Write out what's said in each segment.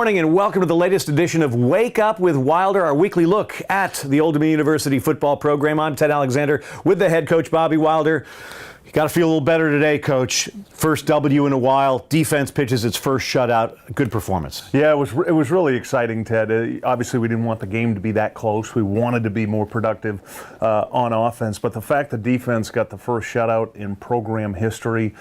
morning and welcome to the latest edition of Wake Up with Wilder, our weekly look at the Old Dominion University football program. I'm Ted Alexander with the head coach, Bobby Wilder. You got to feel a little better today, Coach. First W in a while. Defense pitches its first shutout. Good performance. Yeah, it was really exciting, Ted. Obviously, we didn't want the game to be that close. We wanted to be more productive on offense. But the fact the defense got the first shutout in program history,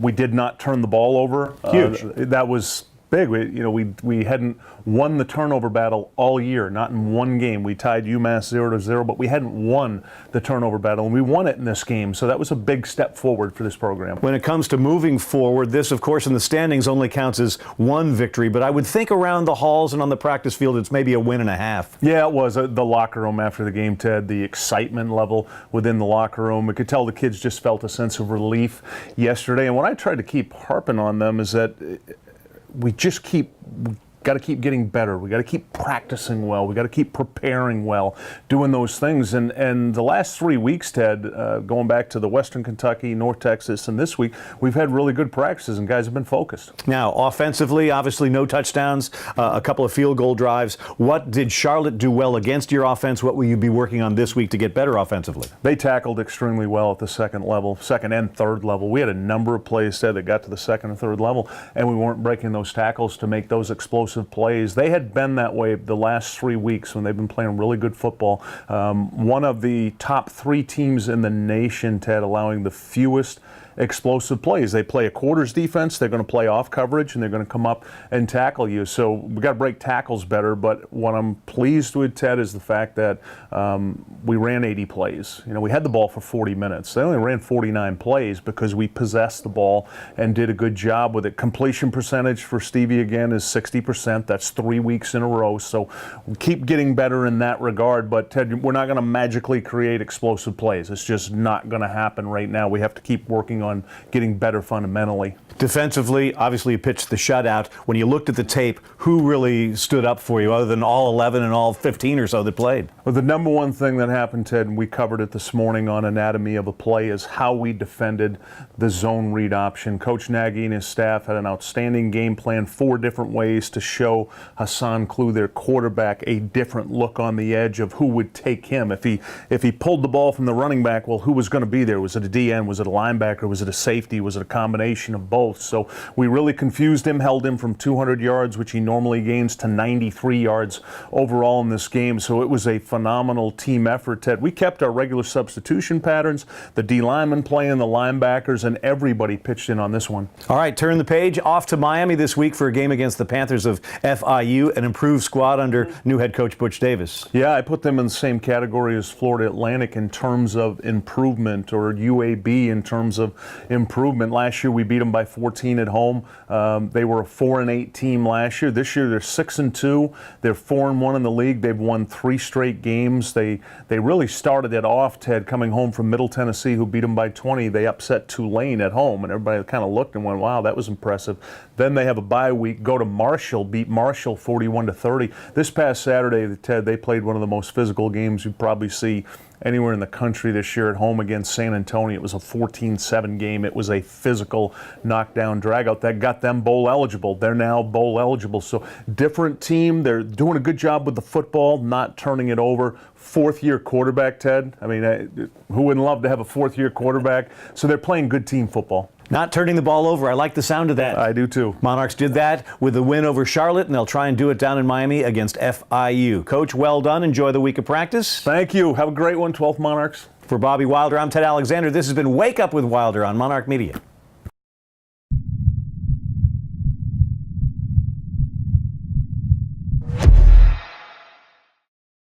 we did not turn the ball over. Huge. That was big. We hadn't won the turnover battle all year, not in one game. We tied UMass 0-0, but we hadn't won the turnover battle, and we won it in this game. So that was a big step forward for this program. When it comes to moving forward, this, of course, in the standings only counts as one victory, but I would think around the halls and on the practice field, it's maybe a win and a half. Yeah, it was. The locker room after the game, Ted, the excitement level within the locker room. We could tell the kids just felt a sense of relief yesterday. And what I tried to keep harping on them is that we got to keep getting better. We got to keep practicing well. We got to keep preparing well, doing those things. And the last 3 weeks, Ted, going back to the Western Kentucky, North Texas, and this week, we've had really good practices, and guys have been focused. Now, offensively, obviously no touchdowns, a couple of field goal drives. What did Charlotte do well against your offense? What will you be working on this week to get better offensively? They tackled extremely well at the second and third level. We had a number of plays, Ted, that got to the second and third level, and we weren't breaking those tackles to make those explosive plays. They had been that way the last 3 weeks when they've been playing really good football. One of the top 3 teams in the nation, Ted, allowing the fewest explosive plays. They play a quarters defense, they're going to play off coverage, and they're going to come up and tackle you. So we got to break tackles better, but what I'm pleased with, Ted, is the fact that we ran 80 plays. We had the ball for 40 minutes. They only ran 49 plays because we possessed the ball and did a good job with it. Completion percentage for Stevie, again, is 60%. That's 3 weeks in a row, so we keep getting better in that regard, but Ted, we're not going to magically create explosive plays. It's just not going to happen right now. We have to keep working on getting better fundamentally. Defensively, obviously you pitched the shutout. When you looked at the tape, who really stood up for you other than all 11 and all 15 or so that played? Well, the number one thing that happened, Ted, and we covered it this morning on Anatomy of a Play, is how we defended the zone read option. Coach Nagy and his staff had an outstanding game plan, 4 different ways to show Hassan Klue, their quarterback, a different look on the edge of who would take him. If he pulled the ball from the running back, well, who was going to be there? Was it a DN? Was it a linebacker? Was it a safety? Was it a combination of both? So we really confused him, held him from 200 yards, which he normally gains, to 93 yards overall in this game. So it was a phenomenal team effort, Ted. We kept our regular substitution patterns, the D linemen playing, the linebackers, and everybody pitched in on this one. All right, turn the page. Off to Miami this week for a game against the Panthers of FIU, an improved squad under new head coach Butch Davis. Yeah, I put them in the same category as Florida Atlantic in terms of improvement, or UAB in terms of improvement. Last year we beat them by 14 at home. They were a 4-8 team last year. This year they're 6-2. They're 4-1 in the league. They've won 3 straight games. They really started it off, Ted, coming home from Middle Tennessee, who beat them by 20. They upset Tulane at home, and everybody kind of looked and went, wow, that was impressive. Then they have a bye week, go to Marshall, beat Marshall 41-30. This past Saturday, Ted, they played one of the most physical games you probably see anywhere in the country this year at home against San Antonio. It was a 14-7 game. It was a physical knockdown dragout that got them bowl eligible. They're now bowl eligible. So different team. They're doing a good job with the football, not turning it over. 4th-year quarterback, Ted. I mean, who wouldn't love to have a 4th-year quarterback? So they're playing good team football. Not turning the ball over. I like the sound of that. I do too. Monarchs did that with a win over Charlotte, and they'll try and do it down in Miami against FIU. Coach, well done. Enjoy the week of practice. Thank you. Have a great one, 12th Monarchs. For Bobby Wilder, I'm Ted Alexander. This has been Wake Up with Wilder on Monarch Media.